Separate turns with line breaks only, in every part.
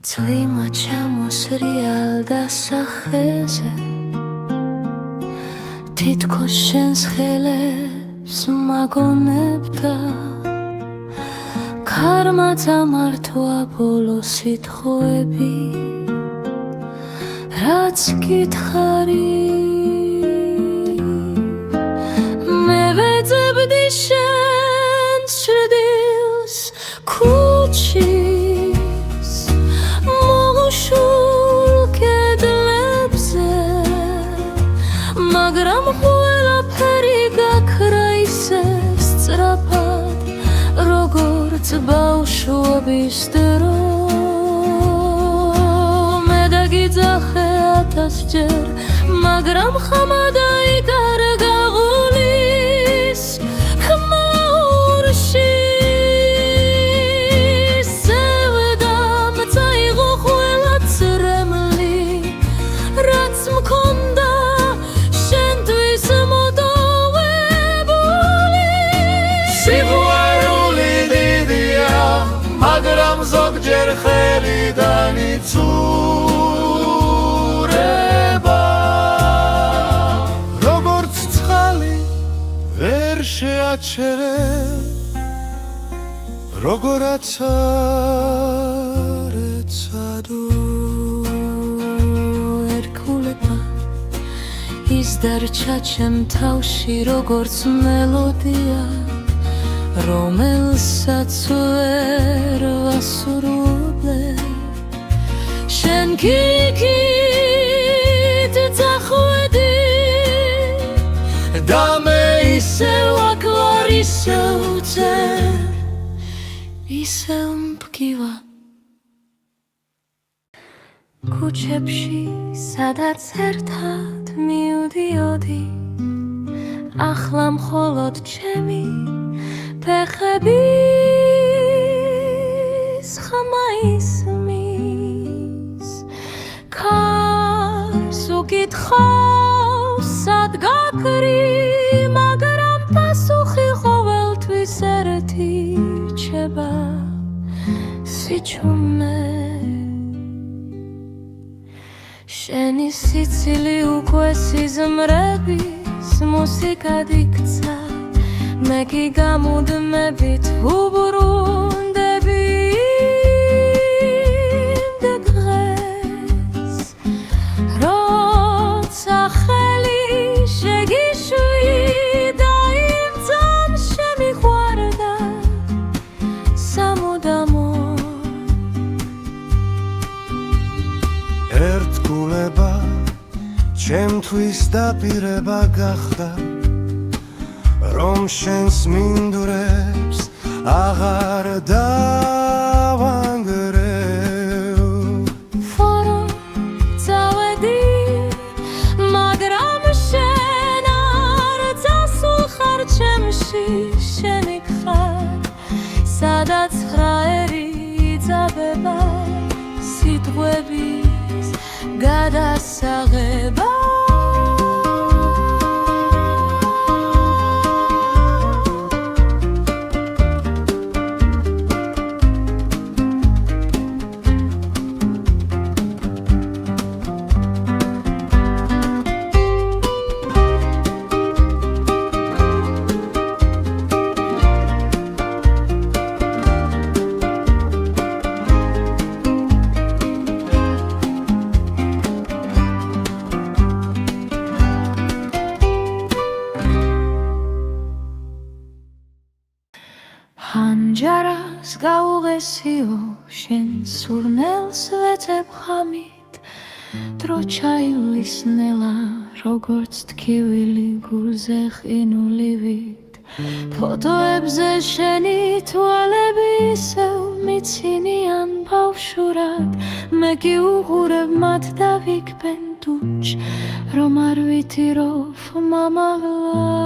წვიმა ჩამოსრიალ დასახეზე თითქოს შენს ხელებს მაგონებდა ქარმა დამართვა ბოლო სიტყვები რაც გითხარი მე ვეძებდი შენს ჭრდილს ქუჩის მოგუშულ კედლებზე მაგრამ ყველაფერი გაქრა ისევ სწრაფად როგორც ბავშვობის დრო მე დაგიძახე 1000-ჯერ მაგრამ ხამად აიკარგა ღულის ხმაურში სევდამ წაიღო ყველა წრემლი რაც მქონდა შენთვის მოდოვებული
სიყვარული დიდია მაგრამ ზოგჯერ ხელიდან იცურება როგორც წყალი ვერ შეაჩერე როგორაც არ ეცადო
ერქულება ის დარჩა ჩემ თავში როგორც მელოდია რომელსაც ვერ ვასრულებ შენ ქიქით წახვედი
და მე
ისევ აკლარ ისევ წერ ისევ მფგივა ქუჩებში სადაც ერთად მივდიოდი ახლა მხოლოდ ჩემი ფეხების ხმა ისმის ქარს უკითხავს სად გაქრი მაგრამ პასუხი ყოველთვის ერთი რჩება სიჩუმე შენი სიცილი უკვე სიზმრების მუსიკად იქცა მე კი გამუდმებით უბრუნდები იმ დღეს როცა ხელი შეგიშვი და იმ წამს შემიყვარდა სამუდამოდ
ერთგულება ჩემთვის დაპირება გახდა რომ შენს მინდვრებს აღარ დავანგრევ
ფორო წავედი მაგრამ შენ არ წასულ ხარ ჩემში შენი ხარ სადაც ხრაერი იძაბება სიტყვების გადასაღება ხანჯარას გაუღესიო შენ სურნელს ვეძებ ხამით დრო ჩაივლის-ნელა როგორც თქივილი გულზე ყინულივით ფოტოებზე შენი თვალები ისევ მიცინიან ბავშვურად მე კი უღურებ მათ და ვიქბენ დუჩ რომ არ ვითირობ მამაღლა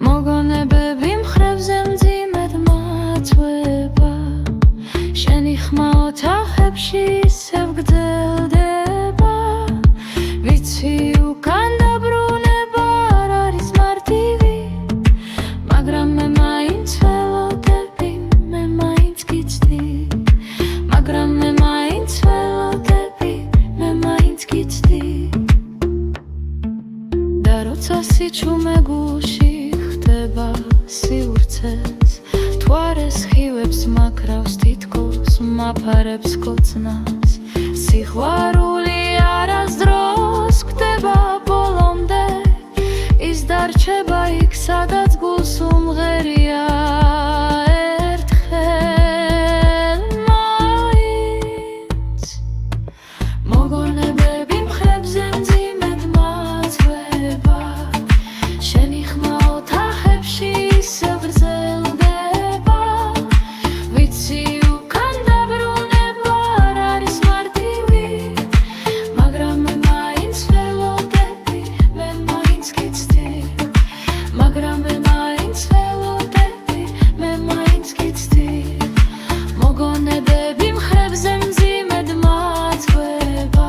მოგონებები მხრებზე მძიმედ მაწვება შენი ხმა ოთახებში ისევ გრძელდება ვიცი უკან დაბრუნება არ არის მარტივი მაგრამ მე მაინც ჩუმე გულში ხდება სივრცეს თუ არ ესხივებს მაქრავს თითქოს მაფარებს კოცნას სიყვარული არასდროს ხვდება ბოლომდე ის დარჩება იქ სადაც გულს უმღერია ერთხელ მაინც მოგონებები მხრებზე მძიმედ მაწვება შენი ხმა ოთახებში ისე გრძელდება ვიცი უკან დაბრუნება არ არის მარტივი მაგრამ მე მაინც ველოდები მე მაინც გიცდი მაგრამ მე მაინც ველოდები მე მაინც გიცდი მოგონებები მხრებზე მძიმედ მაწვება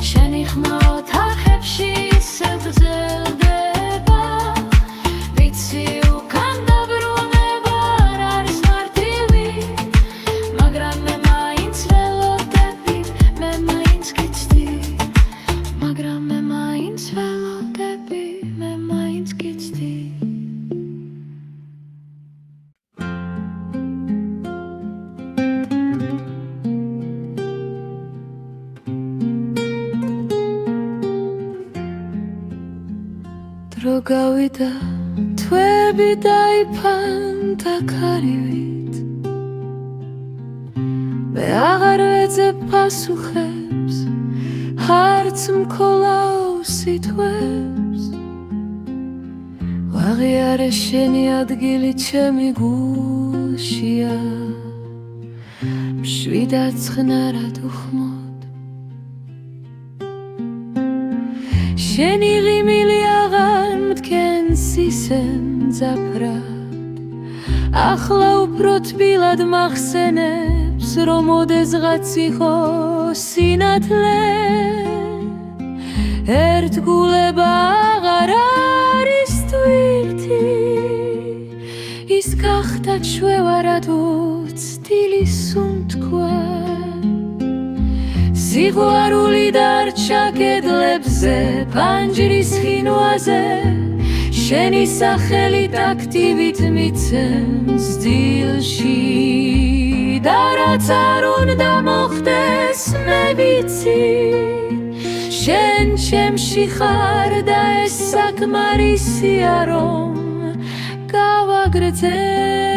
შენი ხმა ოთახებში ისე გრძელდება ვიცი უკან დაბრუნება არ არის მარტივი მაგრამ მე მაინც ველოდები მე მაინც გიცდი მაგრამ მე მაინც ველოდები მე მაინც გიცდი დრო გავიდა თვეები დაიფანტა ქარივით მე აღარ ვეძებ პასუხებს არც მქოლაო სიტყვებს ვაღიარე შენი ადგილი ჩემი გულშია მშვიდად ცხნარად უხმოდ შენი ღიმილი აღარ მდგენს ისე მძაფრად ახლა უფრო თბილად მახსენებს რომ ოდესღაც იყო სინათლე ერთგულება აღარ არის თვირთი ის გახდა ჩვევარად უცდილი სუნთქვენ სიყვარული დარჩა კედლებზე პანჯრის ხინვაზე შენი სახელი ტაქტივით მიცემს დილში და რაც არ უნდა მოხდეს მე ვიცი შენ ჩემში ხარ და ეს საკმარისია რომ გავაგრძელე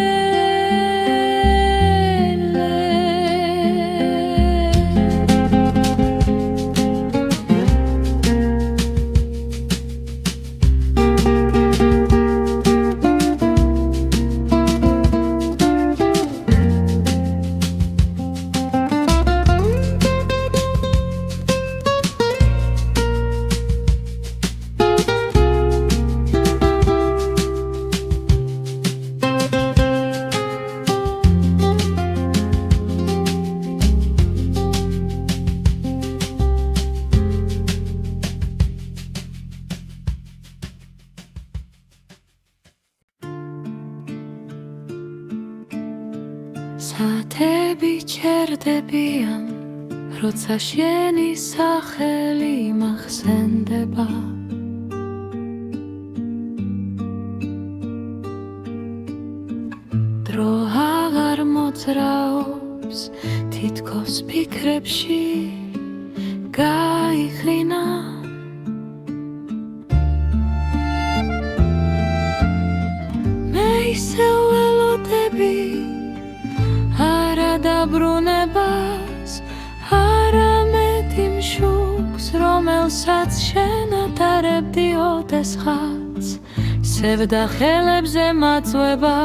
საათები ჩერდებიან როცა შენი სახელი მახსენდება დრო აღარ მოძრაობს თითქოს ფიქრებში გაიხინა მე ისე ველოდები დაბრუნებას არამედ იმ შუქს რომელსაც შენ ატარებდი ოდესღაც სევდა ხელებზე მაწვება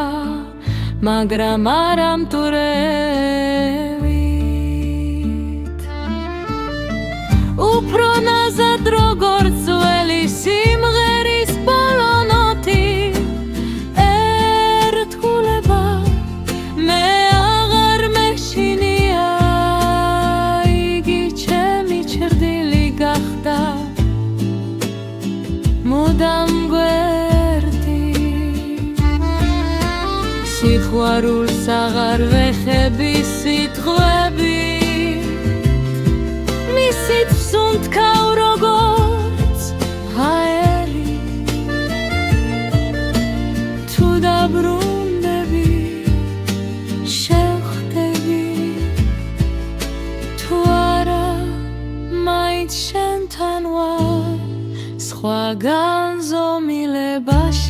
მაგრამ არა მტურევით უფრო ნაზად როგორც ძველი სიმღერის ბოლო ნოტი ერთგულება მე მუდამ გვერდი სიყვარულს აღარ ვეხები სიტყვები მისით სუნთქავ როგორც ჰაერი სხვაგან ზომილებაში